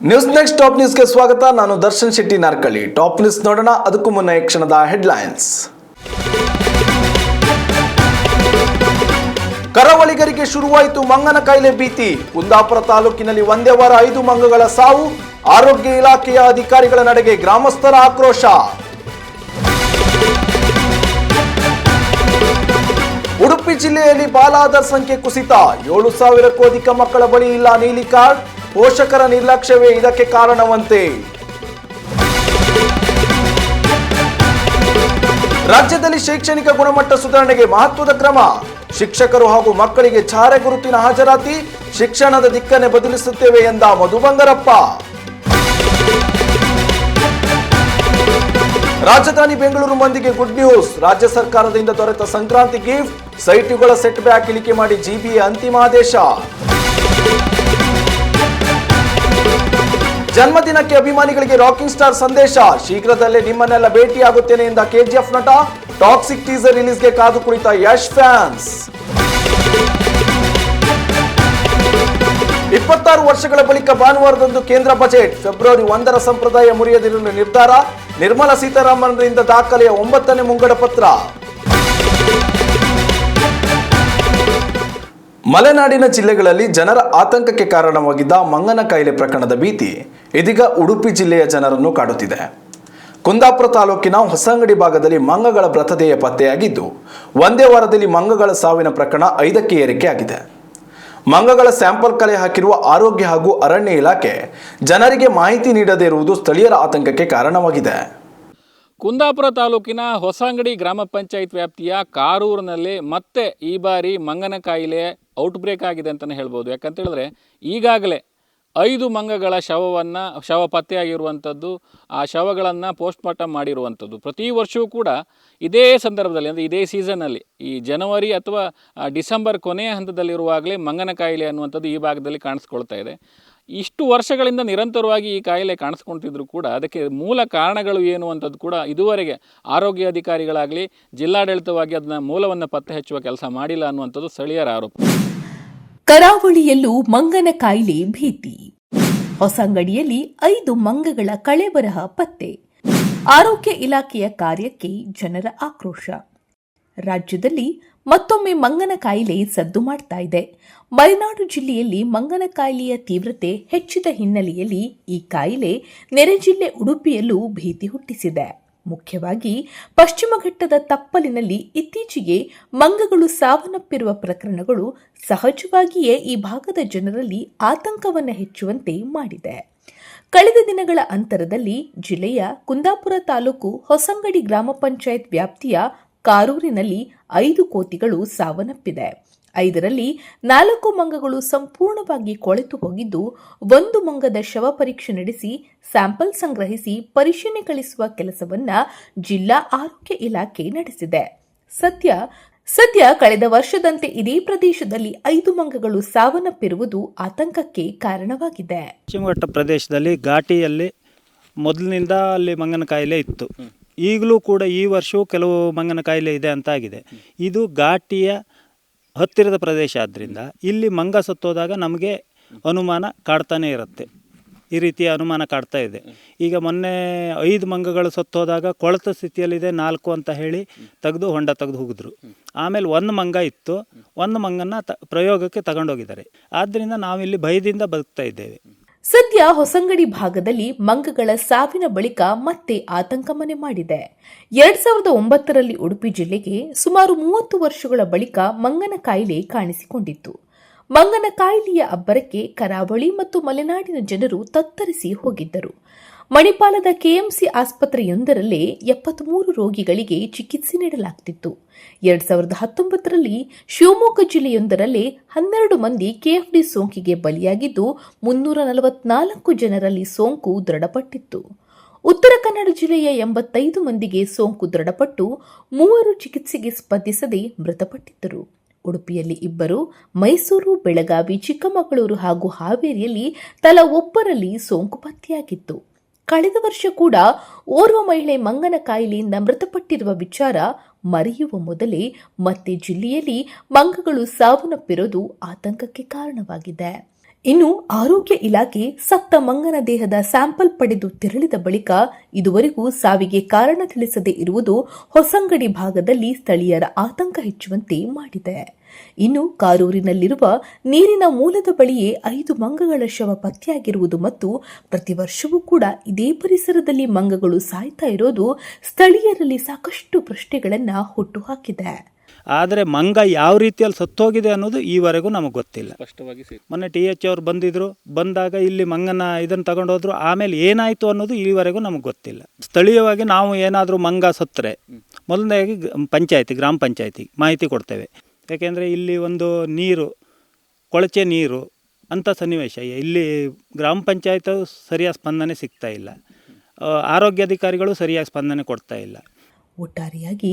News next top ನ್ಯೂಸ್ಗೆ ಸ್ವಾಗತ. ನಾನು ದರ್ಶನ್ ಶೆಟ್ಟಿ ನಾರ್ಕಳಿ. ಟಾಪ್ ನ್ಯೂಸ್ ನೋಡೋಣ. ಅದಕ್ಕೂ ಮುನ್ನ ಈ ಕ್ಷಣದ ಹೆಡ್ಲೈನ್ಸ್. ಕರಾವಳಿಗರಿಗೆ ಶುರುವಾಯಿತು ಮಂಗನ ಕಾಯಿಲೆ ಭೀತಿ. ಕುಂದಾಪುರ ತಾಲೂಕಿನಲ್ಲಿ ಒಂದೇ ವಾರ 5 ಮಂಗಗಳ ಸಾವು. ಆರೋಗ್ಯ ಇಲಾಖೆಯ ಅಧಿಕಾರಿಗಳ ನಡೆಗೆ ಗ್ರಾಮಸ್ಥರ ಆಕ್ರೋಶ. ಉಡುಪಿ ಜಿಲ್ಲೆಯಲ್ಲಿ ಬಾಲಾಧಾರ್ ಸಂಖ್ಯೆ ಕುಸಿತ. 7,000ಕ್ಕೂ ಅಧಿಕ ಮಕ್ಕಳ ಬಳಿ ಇಲ್ಲ ನೀಲಿ ಕಾರ್ಡ್. ಪೋಷಕರ ನಿರ್ಲಕ್ಷ್ಯವೇ ಇದಕ್ಕೆ ಕಾರಣವಂತೆ. ರಾಜ್ಯದಲ್ಲಿ ಶೈಕ್ಷಣಿಕ ಗುಣಮಟ್ಟ ಸುಧಾರಣೆಗೆ ಮಹತ್ವದ ಕ್ರಮ. ಶಿಕ್ಷಕರು ಹಾಗೂ ಮಕ್ಕಳಿಗೆ ಛಾರೆ ಗುರುತಿನ ಹಾಜರಾತಿ. ಶಿಕ್ಷಣದ ದಿಕ್ಕನ್ನೇ ಬದಲಿಸುತ್ತೇವೆ ಎಂದ ಮಧು ಬಂಗಾರಪ್ಪ. ರಾಜಧಾನಿ ಬೆಂಗಳೂರು ಮಂದಿಗೆ ಗುಡ್ ನ್ಯೂಸ್. ರಾಜ್ಯ ಸರ್ಕಾರದಿಂದ ದೊರೆತ ಸಂಕ್ರಾಂತಿ ಗಿಫ್ಟ್. ಸೈಟುಗಳ ಸೆಟ್ ಬ್ಯಾಕ್ ಇಳಿಕೆ ಮಾಡಿ ಜಿಬಿಎ ಅಂತಿಮ ಆದೇಶ. ಜನ್ಮದಿನಕ್ಕೆ ಅಭಿಮಾನಿಗಳಿಗೆ ರಾಕಿಂಗ್ ಸ್ಟಾರ್ ಸಂದೇಶ. ಶೀಘ್ರದಲ್ಲೇ ನಿಮ್ಮನ್ನೆಲ್ಲ ಭೇಟಿಯಾಗುತ್ತೇನೆ ಎಂದ ಕೆಜಿಎಫ್ ನಟ. ಟಾಕ್ಸಿಕ್ ಟೀಸರ್ ರಿಲೀಸ್ಗೆ ಕಾದು ಕುಳಿತ ಯಶ್ ಫ್ಯಾನ್ಸ್. 26 ವರ್ಷಗಳ ಬಳಿಕ ಭಾನುವಾರದಂದು ಕೇಂದ್ರ ಬಜೆಟ್. ಫೆಬ್ರವರಿ 1ರ ಸಂಪ್ರದಾಯ ಮುರಿಯದಿರಲು ನಿರ್ಧಾರ. ನಿರ್ಮಲಾ ಸೀತಾರಾಮನ್ರಿಂದ ದಾಖಲೆಯ 9ನೇ ಮುಂಗಡ ಪತ್ರ. ಮಲೆನಾಡಿನ ಜಿಲ್ಲೆಗಳಲ್ಲಿ ಜನರ ಆತಂಕಕ್ಕೆ ಕಾರಣವಾಗಿದ್ದ ಮಂಗನ ಕಾಯಿಲೆ ಪ್ರಕರಣದ ಭೀತಿ ಇದೀಗ ಉಡುಪಿ ಜಿಲ್ಲೆಯ ಜನರನ್ನು ಕಾಡುತ್ತಿದೆ. ಕುಂದಾಪುರ ತಾಲೂಕಿನ ಹೊಸಂಗಡಿ ಭಾಗದಲ್ಲಿ ಮಂಗಗಳ ಮೃತದೇಹ ಪತ್ತೆಯಾಗಿದ್ದು, ಒಂದೇ ವಾರದಲ್ಲಿ ಮಂಗಗಳ ಸಾವಿನ ಪ್ರಕರಣ 5ಕ್ಕೆ ಏರಿಕೆಯಾಗಿದೆ. ಮಂಗಗಳ ಸ್ಯಾಂಪಲ್ ಕಲೆ ಹಾಕಿರುವ ಆರೋಗ್ಯ ಹಾಗೂ ಅರಣ್ಯ ಇಲಾಖೆ ಜನರಿಗೆ ಮಾಹಿತಿ ನೀಡದೇ ಇರುವುದು ಸ್ಥಳೀಯರ ಆತಂಕಕ್ಕೆ ಕಾರಣವಾಗಿದೆ. ಕುಂದಾಪುರ ತಾಲೂಕಿನ ಹೊಸಂಗಡಿ ಗ್ರಾಮ ಪಂಚಾಯತ್ ವ್ಯಾಪ್ತಿಯ ಕಾರೂರಿನಲ್ಲಿ ಮತ್ತೆ ಈ ಬಾರಿ ಮಂಗನ ಕಾಯಿಲೆ ಔಟ್ಬ್ರೇಕ್ ಆಗಿದೆ ಅಂತಲೇ ಹೇಳ್ಬೋದು. ಯಾಕಂತ ಹೇಳಿದ್ರೆ ಈಗಾಗಲೇ 5 ಮಂಗಗಳ ಶವ ಪತ್ತೆಯಾಗಿರುವಂಥದ್ದು, ಆ ಶವಗಳನ್ನು ಪೋಸ್ಟ್ಮಾರ್ಟಮ್ ಮಾಡಿರುವಂಥದ್ದು. ಪ್ರತಿ ವರ್ಷವೂ ಕೂಡ ಇದೇ ಸಂದರ್ಭದಲ್ಲಿ, ಅಂದರೆ ಇದೇ ಸೀಸನ್ನಲ್ಲಿ, ಈ ಜನವರಿ ಅಥವಾ ಡಿಸೆಂಬರ್ ಕೊನೆಯ ಹಂತದಲ್ಲಿರುವಾಗಲೇ ಮಂಗನ ಕಾಯಿಲೆ ಅನ್ನುವಂಥದ್ದು ಈ ಭಾಗದಲ್ಲಿ ಕಾಣಿಸ್ಕೊಳ್ತಾ ಇದೆ. ಇಷ್ಟು ವರ್ಷಗಳಿಂದ ನಿರಂತರವಾಗಿ ಈ ಕಾಯಿಲೆ ಕಾಣಿಸ್ಕೊಳ್ತಿದ್ರು ಕೂಡ ಅದಕ್ಕೆ ಮೂಲ ಕಾರಣಗಳು ಏನು ಅಂಥದ್ದು ಕೂಡ ಇದುವರೆಗೆ ಆರೋಗ್ಯ ಅಧಿಕಾರಿಗಳಾಗಲಿ ಜಿಲ್ಲಾಡಳಿತವಾಗಿ ಅದನ್ನ ಮೂಲವನ್ನು ಪತ್ತೆ ಹಚ್ಚುವ ಕೆಲಸ ಮಾಡಿಲ್ಲ ಅನ್ನುವಂಥದ್ದು ಸ್ಥಳೀಯರ ಆರೋಪ. ಕರಾವಳಿಯಲ್ಲೂ ಮಂಗನ ಕಾಯಿಲೆ ಭೀತಿ. ಹೊಸಂಗಡಿಯಲ್ಲಿ 5 ಮಂಗಗಳ ಕಳೇಬರಹ ಪತ್ತೆ. ಆರೋಗ್ಯ ಇಲಾಖೆಯ ಕಾರ್ಯಕ್ಕೆ ಜನರ ಆಕ್ರೋಶ. ರಾಜ್ಯದಲ್ಲಿ ಮತ್ತೊಮ್ಮೆ ಮಂಗನ ಕಾಯಿಲೆ ಸದ್ದು ಮಾಡ್ತಾ ಇದೆ. ಮಲೆನಾಡು ಜಿಲ್ಲೆಯಲ್ಲಿ ಮಂಗನ ಕಾಯಿಲೆಯ ತೀವ್ರತೆ ಹೆಚ್ಚಿದ ಹಿನ್ನೆಲೆಯಲ್ಲಿ ಈ ಕಾಯಿಲೆ ನೆರೆ ಜಿಲ್ಲೆ ಉಡುಪಿಯಲ್ಲೂ ಭೀತಿ ಹುಟ್ಟಿಸಿದೆ. ಮುಖ್ಯವಾಗಿ ಪಶ್ಚಿಮ ಘಟ್ಟದ ತಪ್ಪಲಿನಲ್ಲಿ ಇತ್ತೀಚೆಗೆ ಮಂಗಗಳು ಸಾವನ್ನಪ್ಪಿರುವ ಪ್ರಕರಣಗಳು ಸಹಜವಾಗಿಯೇ ಈ ಭಾಗದ ಜನರಲ್ಲಿ ಆತಂಕವನ್ನು ಹೆಚ್ಚುವಂತೆ ಮಾಡಿದೆ. ಕಳೆದ ದಿನಗಳ ಅಂತರದಲ್ಲಿ ಜಿಲ್ಲೆಯ ಕುಂದಾಪುರ ತಾಲೂಕು ಹೊಸಂಗಡಿ ಗ್ರಾಮ ಪಂಚಾಯತ್ ವ್ಯಾಪ್ತಿಯ ಕಾರೂರಿನಲ್ಲಿ 5 ಕೋತಿಗಳು ಸಾವನ್ನಪ್ಪಿದೆ. 5ರಲ್ಲಿ 4 ಮಂಗಗಳು ಸಂಪೂರ್ಣವಾಗಿ ಕೊಳೆತು ಹೋಗಿದ್ದು, 1 ಮಂಗದ ಶವ ಪರೀಕ್ಷೆ ನಡೆಸಿ ಸ್ಯಾಂಪಲ್ ಸಂಗ್ರಹಿಸಿ ಪರಿಶೀಲನೆ ಕಳಿಸುವ ಕೆಲಸವನ್ನ ಜಿಲ್ಲಾ ಆರೋಗ್ಯ ಇಲಾಖೆ ನಡೆಸಿದೆ. ಸದ್ಯ ಕಳೆದ ವರ್ಷದಂತೆ ಇದೇ ಪ್ರದೇಶದಲ್ಲಿ 5 ಮಂಗಗಳು ಸಾವನ್ನಪ್ಪಿರುವುದು ಆತಂಕಕ್ಕೆ ಕಾರಣವಾಗಿದೆ. ಪಶ್ಚಿಮ ಘಟ್ಟ ಪ್ರದೇಶದಲ್ಲಿ ಘಾಟಿಯಲ್ಲಿ ಮೊದಲಿನಿಂದ ಅಲ್ಲಿ ಮಂಗನ ಕಾಯಿಲೆ ಇತ್ತು. ಈಗಲೂ ಕೂಡ ಈ ವರ್ಷವೂ ಕೆಲವು ಮಂಗನ ಕಾಯಿಲೆ ಇದೆ ಅಂತ ಆಗಿದೆ. ಇದು ಘಾಟಿಯ ಹತ್ತಿರದ ಪ್ರದೇಶ ಆದ್ದರಿಂದ ಇಲ್ಲಿ ಮಂಗ ಸತ್ತೋದಾಗ ನಮಗೆ ಅನುಮಾನ ಕಾಡ್ತಾನೆ ಇರುತ್ತೆ. ಈ ರೀತಿಯ ಅನುಮಾನ ಕಾಡ್ತಾ ಇದೆ. ಈಗ ಮೊನ್ನೆ 5 ಮಂಗಗಳು ಸತ್ತೋದಾಗ ಕೊಳೆತ ಸ್ಥಿತಿಯಲ್ಲಿದೆ 4 ಅಂತ ಹೇಳಿ ಹೊಂಡ ತೆಗೆದು ಹೋಗಿದ್ರು. ಆಮೇಲೆ 1 ಮಂಗ ಇತ್ತು, 1 ಮಂಗನ ಪ್ರಯೋಗಕ್ಕೆ ತಗೊಂಡೋಗಿದ್ದಾರೆ. ಆದ್ದರಿಂದ ನಾವಿಲ್ಲಿ ಭಯದಿಂದ ಬದುಕ್ತಾ ಇದ್ದೇವೆ. ಸದ್ಯ ಹೊಸಂಗಡಿ ಭಾಗದಲ್ಲಿ ಮಂಗಗಳ ಸಾವಿನ ಬಳಿಕ ಮತ್ತೆ ಆತಂಕ ಮನೆ ಮಾಡಿದೆ. 2009ರಲ್ಲಿ ಉಡುಪಿ ಜಿಲ್ಲೆಗೆ ಸುಮಾರು 30 ವರ್ಷಗಳ ಬಳಿಕ ಮಂಗನ ಕಾಯಿಲೆ ಕಾಣಿಸಿಕೊಂಡಿತ್ತು. ಮಂಗನ ಕಾಯಿಲೆಯ ಅಬ್ಬರಕ್ಕೆ ಕರಾವಳಿ ಮತ್ತು ಮಲೆನಾಡಿನ ಜನರು ತತ್ತರಿಸಿ ಹೋಗಿದ್ದರು. ಮಣಿಪಾಲದ ಕೆಎಂಸಿ ಆಸ್ಪತ್ರೆಯೊಂದರಲ್ಲೇ 73 ರೋಗಿಗಳಿಗೆ ಚಿಕಿತ್ಸೆ ನೀಡಲಾಗುತ್ತಿತ್ತು. 2019ರಲ್ಲಿ ಶಿವಮೊಗ್ಗ ಜಿಲ್ಲೆಯೊಂದರಲ್ಲೇ 12 ಮಂದಿ ಕೆಎಫ್ಡಿ ಸೋಂಕಿಗೆ ಬಲಿಯಾಗಿದ್ದು 344 ಜನರಲ್ಲಿ ಸೋಂಕು ದೃಢಪಟ್ಟಿತ್ತು. ಉತ್ತರ ಕನ್ನಡ ಜಿಲ್ಲೆಯ 85 ಮಂದಿಗೆ ಸೋಂಕು ದೃಢಪಟ್ಟು 3 ಚಿಕಿತ್ಸೆಗೆ ಸ್ಪಂದಿಸದೆ ಮೃತಪಟ್ಟಿದ್ದರು. ಉಡುಪಿಯಲ್ಲಿ 2, ಮೈಸೂರು, ಬೆಳಗಾವಿ, ಚಿಕ್ಕಮಗಳೂರು ಹಾಗೂ ಹಾವೇರಿಯಲ್ಲಿ ತಲಾ 1ರಲ್ಲಿ ಸೋಂಕು ಪತ್ತೆಯಾಗಿತ್ತು. ಕಳೆದ ವರ್ಷ ಕೂಡ ಓರ್ವ ಮಹಿಳೆ ಮಂಗನ ಕಾಯಿಲೆಯಿಂದ ಮೃತಪಟ್ಟಿರುವ ವಿಚಾರ ಮರೆಯುವ ಮೊದಲೇ ಮತ್ತೆ ಜಿಲ್ಲೆಯಲ್ಲಿ ಮಂಗಗಳು ಸಾವನ್ನಪ್ಪಿರೋದು ಆತಂಕಕ್ಕೆ ಕಾರಣವಾಗಿದೆ. ಇನ್ನು ಆರೋಗ್ಯ ಇಲಾಖೆ ಸತ್ತ ಮಂಗನ ದೇಹದ ಸ್ಯಾಂಪಲ್ ಪಡೆದು ತೆರಳಿದ ಬಳಿಕ ಇದುವರೆಗೂ ಸಾವಿಗೆ ಕಾರಣ ತಿಳಿಸದೇ ಇರುವುದು ಹೊಸಂಗಡಿ ಭಾಗದಲ್ಲಿ ಸ್ಥಳೀಯರ ಆತಂಕ ಹೆಚ್ಚುವಂತೆ ಮಾಡಿದೆ. ಇನ್ನು ಕಾರೂರಿನಲ್ಲಿರುವ ನೀರಿನ ಮೂಲದ ಬಳಿಯೇ 5 ಮಂಗಗಳ ಶವ ಪತ್ತೆಯಾಗಿರುವುದು ಮತ್ತು ಪ್ರತಿ ವರ್ಷವೂ ಕೂಡ ಇದೇ ಪರಿಸರದಲ್ಲಿ ಮಂಗಗಳು ಸಾಯ್ತಾ ಇರೋದು ಸ್ಥಳೀಯರಲ್ಲಿ ಸಾಕಷ್ಟು ಪ್ರಶ್ನೆಗಳನ್ನು ಹುಟ್ಟುಹಾಕಿದೆ. ಆದರೆ ಮಂಗ ಯಾವ ರೀತಿಯಲ್ಲಿ ಸತ್ತೋಗಿದೆ ಅನ್ನೋದು ಈವರೆಗೂ ನಮಗೆ ಗೊತ್ತಿಲ್ಲ. ಸ್ಪಷ್ಟವಾಗಿ ಮೊನ್ನೆ TH ಅವ್ರು ಬಂದಾಗ ಇಲ್ಲಿ ಮಂಗನ ಇದನ್ನು ತಗೊಂಡೋದ್ರು, ಆಮೇಲೆ ಏನಾಯಿತು ಅನ್ನೋದು ಈವರೆಗೂ ನಮಗೆ ಗೊತ್ತಿಲ್ಲ. ಸ್ಥಳೀಯವಾಗಿ ನಾವು ಏನಾದರೂ ಮಂಗ ಸತ್ತರೆ ಮೊದಲನೇದಾಗಿ ಗ್ರಾಮ ಪಂಚಾಯತಿ ಮಾಹಿತಿ ಕೊಡ್ತೇವೆ. ಯಾಕೆಂದರೆ ಇಲ್ಲಿ ಒಂದು ನೀರು, ಕೊಳಚೆ ನೀರು ಅಂಥ ಸನ್ನಿವೇಶ ಇಲ್ಲಿ ಗ್ರಾಮ ಪಂಚಾಯತ್ ಸರಿಯಾದ ಸ್ಪಂದನೆ ಸಿಗ್ತಾ ಇಲ್ಲ, ಆರೋಗ್ಯಾಧಿಕಾರಿಗಳು ಸರಿಯಾಗಿ ಸ್ಪಂದನೆ ಕೊಡ್ತಾ ಇಲ್ಲ. ಒಟ್ಟಾರೆಯಾಗಿ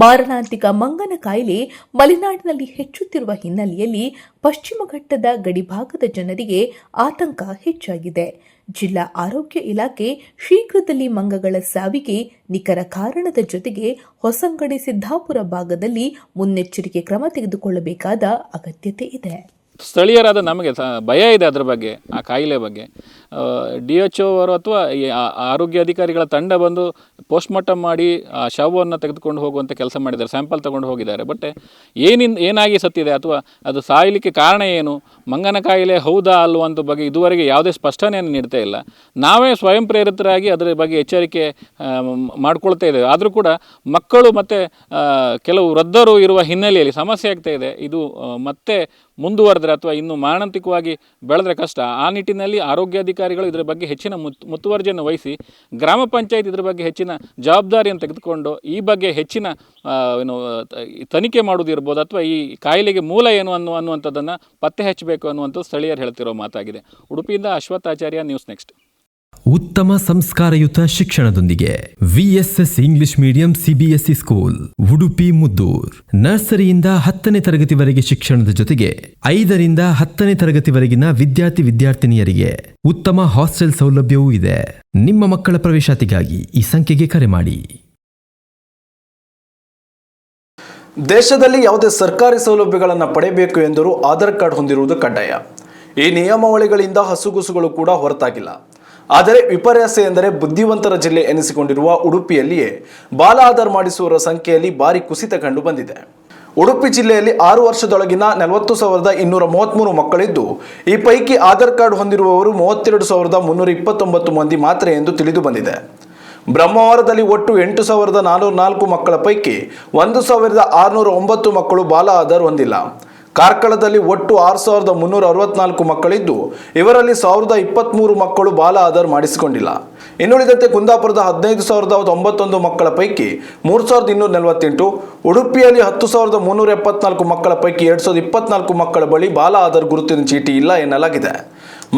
ಮಾರಣಾಂತಿಕ ಮಂಗನ ಕಾಯಿಲೆ ಮಲೆನಾಡಿನಲ್ಲಿ ಹೆಚ್ಚುತ್ತಿರುವ ಹಿನ್ನೆಲೆಯಲ್ಲಿ ಪಶ್ಚಿಮ ಘಟ್ಟದ ಗಡಿಭಾಗದ ಜನರಿಗೆ ಆತಂಕ ಹೆಚ್ಚಾಗಿದೆ. ಜಿಲ್ಲಾ ಆರೋಗ್ಯ ಇಲಾಖೆ ಶೀಘ್ರದಲ್ಲಿ ಮಂಗಗಳ ಸಾವಿಗೆ ನಿಖರ ಕಾರಣದ ಜೊತೆಗೆ ಹೊಸಂಗಡಿ ಸಿದ್ದಾಪುರ ಭಾಗದಲ್ಲಿ ಮುನ್ನೆಚ್ಚರಿಕೆ ಕ್ರಮ ತೆಗೆದುಕೊಳ್ಳಬೇಕಾದ ಅಗತ್ಯತೆ ಇದೆ. ಸ್ಥಳೀಯರಾದ ನಮಗೆ ಭಯ ಇದೆ ಅದರ ಬಗ್ಗೆ, ಆ ಕಾಯಿಲೆ ಬಗ್ಗೆ. DHO ಅವರು ಅಥವಾ ಈ ಆರೋಗ್ಯ ಅಧಿಕಾರಿಗಳ ತಂಡ ಬಂದು ಪೋಸ್ಟ್ಮಾರ್ಟಮ್ ಮಾಡಿ ಆ ಶವವನ್ನು ತೆಗೆದುಕೊಂಡು ಹೋಗುವಂಥ ಕೆಲಸ ಮಾಡಿದ್ದಾರೆ, ಸ್ಯಾಂಪಲ್ ತಗೊಂಡು ಹೋಗಿದ್ದಾರೆ. ಬಟ್ ಏನಾಗಿ ಸತ್ತಿದೆ ಅಥವಾ ಅದು ಸಾಯಲಿಕ್ಕೆ ಕಾರಣ ಏನು, ಮಂಗನ ಕಾಯಿಲೆ ಹೌದಾ ಅಲ್ವಾ ಅಂತ ಬಗ್ಗೆ ಇದುವರೆಗೆ ಯಾವುದೇ ಸ್ಪಷ್ಟನೆಯನ್ನು ನೀಡ್ತಾ ಇಲ್ಲ. ನಾವೇ ಸ್ವಯಂ ಪ್ರೇರಿತರಾಗಿ ಅದರ ಬಗ್ಗೆ ಎಚ್ಚರಿಕೆ ಮಾಡ್ಕೊಳ್ತಾ ಇದ್ದೇವೆ. ಆದರೂ ಕೂಡ ಮಕ್ಕಳು ಮತ್ತು ಕೆಲವು ವೃದ್ಧರು ಇರುವ ಹಿನ್ನೆಲೆಯಲ್ಲಿ ಸಮಸ್ಯೆ ಆಗ್ತಾ ಇದೆ. ಇದು ಮತ್ತೆ ಮುಂದುವರೆದ್ರೆ ಅಥವಾ ಇನ್ನು ಮಾರಣಾಂತಿಕವಾಗಿ ಬೆಳೆದ್ರೆ ಕಷ್ಟ. ಆ ನಿಟ್ಟಿನಲ್ಲಿ ಆರೋಗ್ಯಾಧಿಕಾರಿಗಳು ಇದರ ಬಗ್ಗೆ ಹೆಚ್ಚಿನ ಮುತುವರ್ಜಿಯನ್ನು ವಹಿಸಿ ಗ್ರಾಮ ಪಂಚಾಯತ್ ಇದರ ಬಗ್ಗೆ ಹೆಚ್ಚಿನ ಜವಾಬ್ದಾರಿಯನ್ನು ತೆಗೆದುಕೊಂಡು ಈ ಬಗ್ಗೆ ಹೆಚ್ಚಿನ ತನಿಖೆ ಮಾಡುವುದಿರ್ಬೋದು ಅಥವಾ ಈ ಕಾಯಿಲೆಗೆ ಮೂಲ ಏನು ಅನ್ನುವಂಥದ್ದನ್ನು ಪತ್ತೆ ಹಚ್ಚಬೇಕು ಅನ್ನುವಂಥದ್ದು ಸ್ಥಳೀಯರು ಹೇಳ್ತಿರೋ ಮಾತಾಗಿದೆ. ಉಡುಪಿಯಿಂದ ಅಶ್ವತ್ಥಾಚಾರ್ಯ, ನ್ಯೂಸ್ ನೆಕ್ಸ್ಟ್. ಉತ್ತಮ ಸಂಸ್ಕಾರಯುತ ಶಿಕ್ಷಣದೊಂದಿಗೆ VSS English medium CBSE school Udupi Muddur. ನರ್ಸರಿಯಿಂದ 10ನೇ ತರಗತಿವರೆಗೆ ಶಿಕ್ಷಣದ ಜೊತೆಗೆ 5ರಿಂದ 10ನೇ ತರಗತಿವರೆಗಿನ ವಿದ್ಯಾರ್ಥಿನಿಯರಿಗೆ ಉತ್ತಮ ಹಾಸ್ಟೆಲ್ ಸೌಲಭ್ಯವೂ ಇದೆ. ನಿಮ್ಮ ಮಕ್ಕಳ ಪ್ರವೇಶಾತಿಗಾಗಿ ಈ ಸಂಖ್ಯೆಗೆ ಕರೆ ಮಾಡಿ. ದೇಶದಲ್ಲಿ ಯಾವುದೇ ಸರ್ಕಾರಿ ಸೌಲಭ್ಯಗಳನ್ನು ಪಡೆಯಬೇಕು ಎಂದರೂ ಆಧಾರ್ ಕಾರ್ಡ್ ಹೊಂದಿರುವುದು ಕಡ್ಡಾಯ. ಈ ನಿಯಮಾವಳಿಗಳಿಂದ ಹಸುಗುಸುಗಳು ಕೂಡ ಹೊರತಾಗಿಲ್ಲ. ಆದರೆ ವಿಪರ್ಯಾಸ ಎಂದರೆ ಬುದ್ಧಿವಂತರ ಜಿಲ್ಲೆ ಎನಿಸಿಕೊಂಡಿರುವ ಉಡುಪಿಯಲ್ಲಿಯೇ ಬಾಲ ಆಧಾರ್ ಮಾಡಿಸುವವರ ಸಂಖ್ಯೆಯಲ್ಲಿ ಭಾರಿ ಕುಸಿತ ಕಂಡು ಬಂದಿದೆ. ಉಡುಪಿ ಜಿಲ್ಲೆಯಲ್ಲಿ 6 ವರ್ಷದೊಳಗಿನ 40,233 ಮಕ್ಕಳಿದ್ದು, ಈ ಪೈಕಿ ಆಧಾರ್ ಕಾರ್ಡ್ ಹೊಂದಿರುವವರು 32,329 ಮಂದಿ ಮಾತ್ರ ಎಂದು ತಿಳಿದು ಬಂದಿದೆ. ಬ್ರಹ್ಮಾವರದಲ್ಲಿ ಒಟ್ಟು 8,404 ಮಕ್ಕಳ ಪೈಕಿ 1,609 ಮಕ್ಕಳು ಬಾಲ ಆಧಾರ್ ಹೊಂದಿಲ್ಲ. ಕಾರ್ಕಳದಲ್ಲಿ ಒಟ್ಟು 6,364 ಮಕ್ಕಳಿದ್ದು, ಇವರಲ್ಲಿ 1,023 ಮಕ್ಕಳು ಬಾಲ ಆಧಾರ್ ಮಾಡಿಸಿಕೊಂಡಿಲ್ಲ. ಇನ್ನುಳಿದಂತೆ ಕುಂದಾಪುರದ 15,091 ಮಕ್ಕಳ ಪೈಕಿ 3,248, ಉಡುಪಿಯಲ್ಲಿ 10,374 ಮಕ್ಕಳ ಪೈಕಿ 2,024 ಮಕ್ಕಳ ಬಳಿ ಬಾಲ ಆಧಾರ್ ಗುರುತಿನ ಚೀಟಿ ಇಲ್ಲ ಎನ್ನಲಾಗಿದೆ.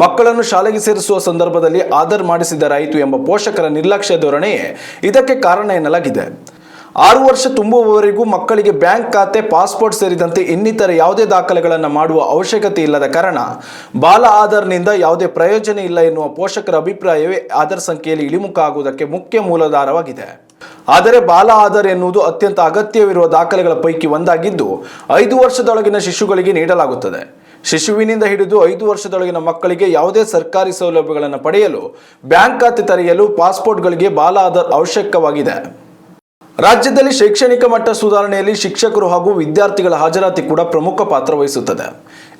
ಮಕ್ಕಳನ್ನು ಶಾಲೆಗೆ ಸೇರಿಸುವ ಸಂದರ್ಭದಲ್ಲಿ ಆಧಾರ್ ಮಾಡಿಸಿದರಾಯಿತು ಎಂಬ ಪೋಷಕರ ನಿರ್ಲಕ್ಷ್ಯ ಧೋರಣೆಯೇ ಇದಕ್ಕೆ ಕಾರಣ ಎನ್ನಲಾಗಿದೆ. 6 ವರ್ಷ ತುಂಬುವವರೆಗೂ ಮಕ್ಕಳಿಗೆ ಬ್ಯಾಂಕ್ ಖಾತೆ, ಪಾಸ್ಪೋರ್ಟ್ ಸೇರಿದಂತೆ ಇನ್ನಿತರ ಯಾವುದೇ ದಾಖಲೆಗಳನ್ನು ಮಾಡುವ ಅವಶ್ಯಕತೆ ಇಲ್ಲದ ಕಾರಣ ಬಾಲ ಆಧಾರ್ನಿಂದ ಯಾವುದೇ ಪ್ರಯೋಜನ ಇಲ್ಲ ಎನ್ನುವ ಪೋಷಕರ ಅಭಿಪ್ರಾಯವೇ ಆಧಾರ್ ಸಂಖ್ಯೆಯಲ್ಲಿ ಇಳಿಮುಖ ಆಗುವುದಕ್ಕೆ ಮುಖ್ಯ ಮೂಲಾಧಾರವಾಗಿದೆ. ಆದರೆ ಬಾಲ ಆಧಾರ್ ಎನ್ನುವುದು ಅತ್ಯಂತ ಅಗತ್ಯವಿರುವ ದಾಖಲೆಗಳ ಪೈಕಿ ಒಂದಾಗಿದ್ದು, 5 ವರ್ಷದೊಳಗಿನ ಶಿಶುಗಳಿಗೆ ನೀಡಲಾಗುತ್ತದೆ. ಶಿಶುವಿನಿಂದ ಹಿಡಿದು 5 ವರ್ಷದೊಳಗಿನ ಮಕ್ಕಳಿಗೆ ಯಾವುದೇ ಸರ್ಕಾರಿ ಸೌಲಭ್ಯಗಳನ್ನು ಪಡೆಯಲು ಬ್ಯಾಂಕ್ ಖಾತೆ ತೆರೆಯಲು ಪಾಸ್ಪೋರ್ಟ್ಗಳಿಗೆ ಬಾಲ ಆಧಾರ್ ಅವಶ್ಯಕವಾಗಿದೆ. ರಾಜ್ಯದಲ್ಲಿ ಶೈಕ್ಷಣಿಕ ಮಟ್ಟ ಸುಧಾರಣೆಯಲ್ಲಿ ಶಿಕ್ಷಕರು ಹಾಗೂ ವಿದ್ಯಾರ್ಥಿಗಳ ಹಾಜರಾತಿ ಕೂಡ ಪ್ರಮುಖ ಪಾತ್ರ ವಹಿಸುತ್ತದೆ.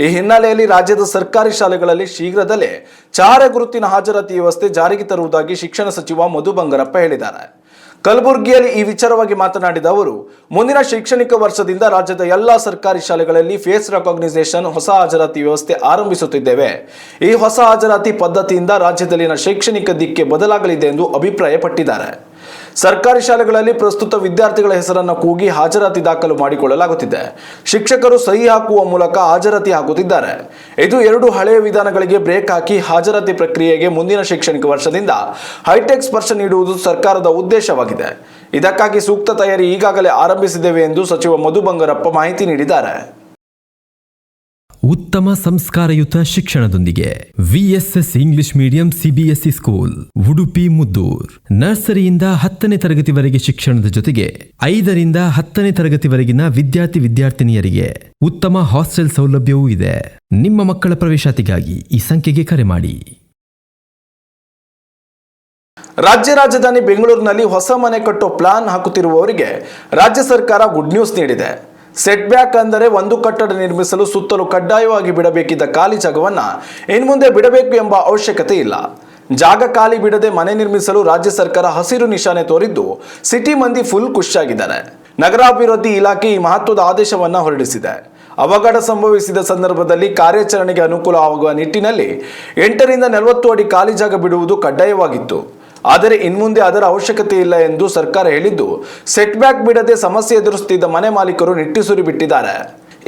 ಈ ಹಿನ್ನೆಲೆಯಲ್ಲಿ ರಾಜ್ಯದ ಸರ್ಕಾರಿ ಶಾಲೆಗಳಲ್ಲಿ ಶೀಘ್ರದಲ್ಲೇ ಚಾರ ಗುರುತಿನ ಹಾಜರಾತಿ ವ್ಯವಸ್ಥೆ ಜಾರಿಗೆ ತರುವುದಾಗಿ ಶಿಕ್ಷಣ ಸಚಿವ ಮಧು ಬಂಗಾರಪ್ಪ ಹೇಳಿದ್ದಾರೆ. ಕಲಬುರಗಿಯಲ್ಲಿ ಈ ವಿಚಾರವಾಗಿ ಮಾತನಾಡಿದ ಅವರು, ಮುಂದಿನ ಶೈಕ್ಷಣಿಕ ವರ್ಷದಿಂದ ರಾಜ್ಯದ ಎಲ್ಲಾ ಸರ್ಕಾರಿ ಶಾಲೆಗಳಲ್ಲಿ ಫೇಸ್ ರೆಕಾಗ್ನಿಷನ್ ಹೊಸ ಹಾಜರಾತಿ ವ್ಯವಸ್ಥೆ ಆರಂಭಿಸುತ್ತಿದ್ದೇವೆ. ಈ ಹೊಸ ಹಾಜರಾತಿ ಪದ್ಧತಿಯಿಂದ ರಾಜ್ಯದಲ್ಲಿನ ಶೈಕ್ಷಣಿಕ ದಿಕ್ಕೆ ಬದಲಾಗಲಿದೆ ಎಂದು ಅಭಿಪ್ರಾಯಪಟ್ಟಿದ್ದಾರೆ. ಸರ್ಕಾರಿ ಶಾಲೆಗಳಲ್ಲಿ ಪ್ರಸ್ತುತ ವಿದ್ಯಾರ್ಥಿಗಳ ಹೆಸರನ್ನು ಕೂಗಿ ಹಾಜರಾತಿ ದಾಖಲು ಮಾಡಿಕೊಳ್ಳಲಾಗುತ್ತಿದೆ. ಶಿಕ್ಷಕರು ಸಹಿ ಹಾಕುವ ಮೂಲಕ ಹಾಜರಾತಿ ಹಾಕುತ್ತಿದ್ದಾರೆ. ಇದು 2 ಹಳೆಯ ವಿಧಾನಗಳಿಗೆ ಬ್ರೇಕ್ ಹಾಕಿ ಹಾಜರಾತಿ ಪ್ರಕ್ರಿಯೆಗೆ ಮುಂದಿನ ಶೈಕ್ಷಣಿಕ ವರ್ಷದಿಂದ ಹೈಟೆಕ್ ಸ್ಪರ್ಶ ನೀಡುವುದು ಸರ್ಕಾರದ ಉದ್ದೇಶವಾಗಿದೆ. ಇದಕ್ಕಾಗಿ ಸೂಕ್ತ ತಯಾರಿ ಈಗಾಗಲೇ ಆರಂಭಿಸಿದ್ದೇವೆ ಎಂದು ಸಚಿವ ಮಧು ಬಂಗಾರಪ್ಪ ಮಾಹಿತಿ ನೀಡಿದ್ದಾರೆ. ಉತ್ತಮ ಸಂಸ್ಕಾರಯುತ ಶಿಕ್ಷಣದೊಂದಿಗೆ VSS English medium CBSE school Udupi Muddur. ನರ್ಸರಿಯಿಂದ 10ನೇ ತರಗತಿವರೆಗೆ ಶಿಕ್ಷಣದ ಜೊತೆಗೆ 5ರಿಂದ 10ನೇ ತರಗತಿವರೆಗಿನ ವಿದ್ಯಾರ್ಥಿನಿಯರಿಗೆ ಉತ್ತಮ ಹಾಸ್ಟೆಲ್ ಸೌಲಭ್ಯವೂ ಇದೆ. ನಿಮ್ಮ ಮಕ್ಕಳ ಪ್ರವೇಶಾತಿಗಾಗಿ ಈ ಸಂಖ್ಯೆಗೆ ಕರೆ ಮಾಡಿ. ರಾಜ್ಯ ರಾಜಧಾನಿ ಬೆಂಗಳೂರಿನಲ್ಲಿ ಹೊಸ ಮನೆ ಕಟ್ಟೋ ಪ್ಲಾನ್ ಹಾಕುತ್ತಿರುವವರಿಗೆ ರಾಜ್ಯ ಸರ್ಕಾರ ಗುಡ್ ನ್ಯೂಸ್ ನೀಡಿದೆ. ಸೆಟ್ ಬ್ಯಾಕ್ ಅಂದರೆ ಒಂದು ಕಟ್ಟಡ ನಿರ್ಮಿಸಲು ಸುತ್ತಲೂ ಕಡ್ಡಾಯವಾಗಿ ಬಿಡಬೇಕಿದ್ದ ಖಾಲಿ ಜಾಗವನ್ನು ಇನ್ಮುಂದೆ ಬಿಡಬೇಕು ಎಂಬ ಅವಶ್ಯಕತೆ ಇಲ್ಲ. ಜಾಗ ಖಾಲಿ ಬಿಡದೆ ಮನೆ ನಿರ್ಮಿಸಲು ರಾಜ್ಯ ಸರ್ಕಾರ ಹಸಿರು ನಿಶಾನೆ ತೋರಿದ್ದು ಸಿಟಿ ಮಂದಿ ಫುಲ್ ಖುಷಿಯಾಗಿದ್ದಾರೆ. ನಗರಾಭಿವೃದ್ಧಿ ಇಲಾಖೆ ಈ ಮಹತ್ವದ ಆದೇಶವನ್ನು ಹೊರಡಿಸಿದೆ. ಅವಘಡ ಸಂಭವಿಸಿದ ಸಂದರ್ಭದಲ್ಲಿ ಕಾರ್ಯಾಚರಣೆಗೆ ಅನುಕೂಲವಾಗುವ ನಿಟ್ಟಿನಲ್ಲಿ 8ರಿಂದ 40 ಅಡಿ ಖಾಲಿ ಜಾಗ ಬಿಡುವುದು ಕಡ್ಡಾಯವಾಗಿತ್ತು. ಆದರೆ ಇನ್ಮುಂದೆ ಅದರ ಅವಶ್ಯಕತೆ ಇಲ್ಲ ಎಂದು ಸರ್ಕಾರ ಹೇಳಿದ್ದು, ಸೆಟ್ ಬ್ಯಾಕ್ ಬಿಡದೆ ಸಮಸ್ಯೆ ಎದುರಿಸುತ್ತಿದ್ದ ಮನೆ ಮಾಲೀಕರು ನಿಟ್ಟುಸಿರು ಬಿಟ್ಟಿದ್ದಾರೆ.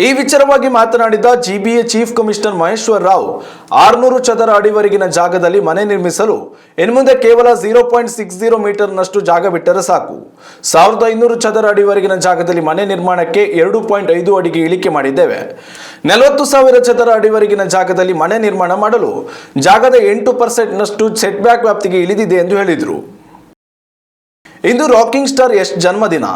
ಈ ವಿಚಾರವಾಗಿ ಮಾತನಾಡಿದ GBA chief commissioner Maheshwar Rao, 600 ಚದರ ಅಡಿವರೆಗಿನ ಜಾಗದಲ್ಲಿ ಮನೆ ನಿರ್ಮಿಸಲು ಇನ್ಮುಂದೆ ಕೇವಲ 0.60 ಮೀಟರ್ನಷ್ಟು ಜಾಗ ಬಿಟ್ಟರೆ ಸಾಕು. 1500 ಚದರ ಅಡಿವರೆಗಿನ ಜಾಗದಲ್ಲಿ ಮನೆ ನಿರ್ಮಾಣಕ್ಕೆ 2.5 ಅಡಿಗೆ ಇಳಿಕೆ ಮಾಡಿದ್ದೇವೆ. 40,000 ಚದರ ಅಡಿವರೆಗಿನ ಜಾಗದಲ್ಲಿ ಮನೆ ನಿರ್ಮಾಣ ಮಾಡಲು ಜಾಗದ 8%ನಷ್ಟು ಸೆಟ್ ಬ್ಯಾಕ್ ವ್ಯಾಪ್ತಿಗೆ ಇಳಿದಿದೆ ಎಂದು ಹೇಳಿದರು. ಇಂದು ರಾಕಿಂಗ್ ಸ್ಟಾರ್ ಯಶ್ ಜನ್ಮದಿನ.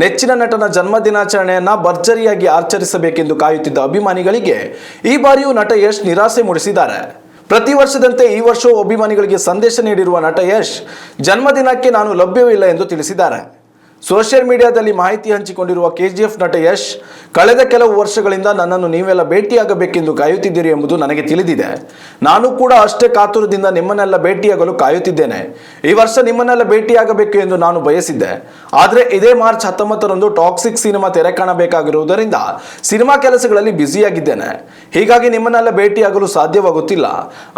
ನೆಚ್ಚಿನ ನಟನ ಜನ್ಮದಿನಾಚರಣೆಯನ್ನ ಭರ್ಜರಿಯಾಗಿ ಆಚರಿಸಬೇಕೆಂದು ಕಾಯುತ್ತಿದ್ದ ಅಭಿಮಾನಿಗಳಿಗೆ ಈ ಬಾರಿಯೂ ನಟ ಯಶ್ ನಿರಾಸೆ ಮೂಡಿಸಿದ್ದಾರೆ. ಪ್ರತಿ ವರ್ಷದಂತೆ ಈ ವರ್ಷವೂ ಅಭಿಮಾನಿಗಳಿಗೆ ಸಂದೇಶ ನೀಡಿರುವ ನಟ ಯಶ್ ಜನ್ಮದಿನಕ್ಕೆ ನಾನು ಲಭ್ಯವಿಲ್ಲ ಎಂದು ತಿಳಿಸಿದ್ದಾರೆ. ಸೋಷಿಯಲ್ ಮೀಡಿಯಾದಲ್ಲಿ ಮಾಹಿತಿ ಹಂಚಿಕೊಂಡಿರುವ ಕೆಜಿಎಫ್ ನಟ ಯಶ್, ಕಳೆದ ಕೆಲವು ವರ್ಷಗಳಿಂದ ನನ್ನನ್ನು ನೀವೆಲ್ಲ ಭೇಟಿಯಾಗಬೇಕೆಂದು ಕಾಯುತ್ತಿದ್ದೀರಿ ಎಂಬುದು ನನಗೆ ತಿಳಿದಿದೆ. ನಾನು ಕೂಡ ಅಷ್ಟೇ ಕಾತುರದಿಂದ ನಿಮ್ಮನ್ನೆಲ್ಲ ಭೇಟಿಯಾಗಲು ಕಾಯುತ್ತಿದ್ದೇನೆ. ಈ ವರ್ಷ ನಿಮ್ಮನ್ನೆಲ್ಲ ಭೇಟಿಯಾಗಬೇಕು ಎಂದು ನಾನು ಬಯಸಿದ್ದೆ. ಆದರೆ ಇದೇ ಮಾರ್ಚ್ 19ರಂದು ಟಾಕ್ಸಿಕ್ ಸಿನಿಮಾ ತೆರೆ ಕಾಣಬೇಕಾಗಿರುವುದರಿಂದ ಸಿನಿಮಾ ಕೆಲಸಗಳಲ್ಲಿ ಬ್ಯುಸಿಯಾಗಿದ್ದೇನೆ. ಹೀಗಾಗಿ ನಿಮ್ಮನ್ನೆಲ್ಲ ಭೇಟಿಯಾಗಲು ಸಾಧ್ಯವಾಗುತ್ತಿಲ್ಲ.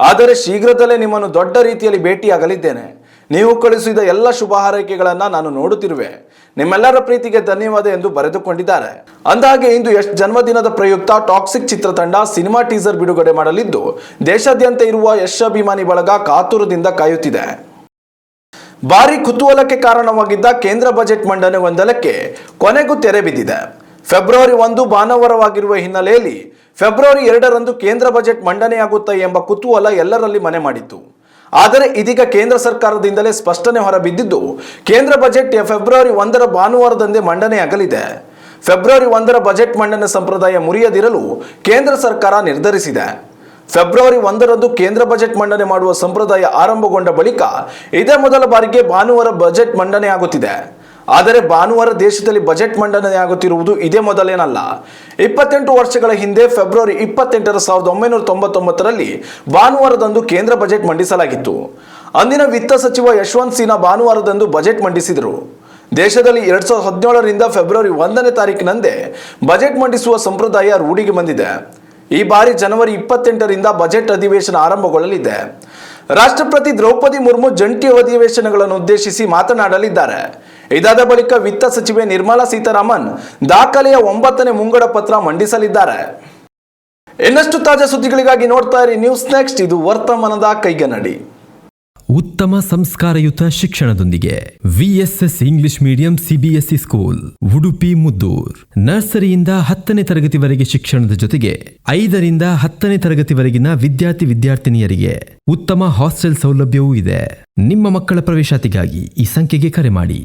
ಆದರೆ ಶೀಘ್ರದಲ್ಲೇ ನಿಮ್ಮನ್ನು ದೊಡ್ಡ ರೀತಿಯಲ್ಲಿ ಭೇಟಿಯಾಗಲಿದ್ದೇನೆ. ನೀವು ಕಳಿಸಿದ ಎಲ್ಲ ಶುಭ ಹಾರೈಕೆಗಳನ್ನು ನಾನು ನೋಡುತ್ತಿರುವೆ. ನಿಮ್ಮೆಲ್ಲರ ಪ್ರೀತಿಗೆ ಧನ್ಯವಾದ ಎಂದು ಬರೆದುಕೊಂಡಿದ್ದಾರೆ. ಅಂದಹಾಗೆ ಇಂದು ಯಶ್ ಜನ್ಮದಿನದ ಪ್ರಯುಕ್ತ ಟಾಕ್ಸಿಕ್ ಚಿತ್ರತಂಡ ಸಿನಿಮಾ ಟೀಸರ್ ಬಿಡುಗಡೆ ಮಾಡಲಿದ್ದು, ದೇಶಾದ್ಯಂತ ಇರುವ ಯಶ್ ಅಭಿಮಾನಿ ಬಳಗ ಕಾತುರದಿಂದ ಕಾಯುತ್ತಿದೆ. ಭಾರಿ ಕುತೂಹಲಕ್ಕೆ ಕಾರಣವಾಗಿದ್ದ ಕೇಂದ್ರ ಬಜೆಟ್ ಮಂಡನೆ ಗೊಂದಲಕ್ಕೆ ಕೊನೆಗೂ ತೆರೆ ಬಿದ್ದಿದೆ. ಫೆಬ್ರವರಿ 1 ಭಾನುವಾರವಾಗಿರುವ ಹಿನ್ನೆಲೆಯಲ್ಲಿ ಫೆಬ್ರವರಿ 2ರಂದು ಕೇಂದ್ರ ಬಜೆಟ್ ಮಂಡನೆಯಾಗುತ್ತಾ ಎಂಬ ಕುತೂಹಲ ಎಲ್ಲರಲ್ಲಿ ಮನೆ ಮಾಡಿತ್ತು. ಆದರೆ ಇದೀಗ ಕೇಂದ್ರ ಸರ್ಕಾರದಿಂದಲೇ ಸ್ಪಷ್ಟನೆ ಹೊರಬಿದ್ದಿದ್ದು, ಕೇಂದ್ರ ಬಜೆಟ್ ಫೆಬ್ರವರಿ 1ರ ಭಾನುವಾರದಂದೇ ಮಂಡನೆಯಾಗಲಿದೆ. ಫೆಬ್ರವರಿ 1ರ ಬಜೆಟ್ ಮಂಡನೆ ಸಂಪ್ರದಾಯ ಮುರಿಯದಿರಲು ಕೇಂದ್ರ ಸರ್ಕಾರ ನಿರ್ಧರಿಸಿದೆ. ಫೆಬ್ರವರಿ 1ರಂದು ಕೇಂದ್ರ ಬಜೆಟ್ ಮಂಡನೆ ಮಾಡುವ ಸಂಪ್ರದಾಯ ಆರಂಭಗೊಂಡ ಬಳಿಕ ಇದೇ ಮೊದಲ ಬಾರಿಗೆ ಭಾನುವಾರ ಬಜೆಟ್ ಮಂಡನೆಯಾಗುತ್ತಿದೆ. ಆದರೆ ಭಾನುವಾರ ದೇಶದಲ್ಲಿ ಬಜೆಟ್ ಮಂಡನೆಯಾಗುತ್ತಿರುವುದು ಇದೇ ಮೊದಲೇನಲ್ಲ. 28 ವರ್ಷಗಳ ಹಿಂದೆ ಫೆಬ್ರವರಿ 28, 1999ರಲ್ಲಿ ಭಾನುವಾರದಂದು ಕೇಂದ್ರ ಬಜೆಟ್ ಮಂಡಿಸಲಾಗಿತ್ತು. ಅಂದಿನ ವಿತ್ತ ಸಚಿವ ಯಶವಂತ್ ಸಿನ್ಹಾ ಭಾನುವಾರದಂದು ಬಜೆಟ್ ಮಂಡಿಸಿದರು. ದೇಶದಲ್ಲಿ 2017ರಿಂದ ಫೆಬ್ರವರಿ 1ನೇ ತಾರೀಕಿನಂದೇ ಬಜೆಟ್ ಮಂಡಿಸುವ ಸಂಪ್ರದಾಯ ರೂಢಿಗೆ ಬಂದಿದೆ. ಈ ಬಾರಿ ಜನವರಿ 28ರಿಂದ ಬಜೆಟ್ ಅಧಿವೇಶನ ಆರಂಭಗೊಳ್ಳಲಿದೆ. ರಾಷ್ಟ್ರಪತಿ ದ್ರೌಪದಿ ಮುರ್ಮು ಜಂಟಿ ಅಧಿವೇಶನಗಳನ್ನು ಉದ್ದೇಶಿಸಿ ಮಾತನಾಡಲಿದ್ದಾರೆ. ಇದಾದ ಬಳಿಕ ವಿತ್ತ ಸಚಿವೆ ನಿರ್ಮಲಾ ಸೀತಾರಾಮನ್ ದಾಖಲೆಯ 9ನೇ ಮುಂಗಡ ಪತ್ರ ಮಂಡಿಸಲಿದ್ದಾರೆ. ಇನ್ನಷ್ಟು ತಾಜಾ ಸುದ್ದಿಗಳಿಗಾಗಿ ನೋಡ್ತಾ ಇರಿ ನ್ಯೂಸ್ ನೆಕ್ಸ್ಟ್. ಇದು ವರ್ತಮಾನದ ಕೈಗನ್ನಡಿ. ಉತ್ತಮ ಸಂಸ್ಕಾರಯುತ ಶಿಕ್ಷಣದೊಂದಿಗೆ VSS English medium CBSE school Udupi Muddur. ನರ್ಸರಿಯಿಂದ 10ನೇ ತರಗತಿವರೆಗೆ ಶಿಕ್ಷಣದ ಜೊತೆಗೆ 5ರಿಂದ 10ನೇ ತರಗತಿವರೆಗಿನ ವಿದ್ಯಾರ್ಥಿನಿಯರಿಗೆ ಉತ್ತಮ ಹಾಸ್ಟೆಲ್ ಸೌಲಭ್ಯವೂ ಇದೆ. ನಿಮ್ಮ ಮಕ್ಕಳ ಪ್ರವೇಶಾತಿಗಾಗಿ ಈ ಸಂಖ್ಯೆಗೆ ಕರೆ ಮಾಡಿ.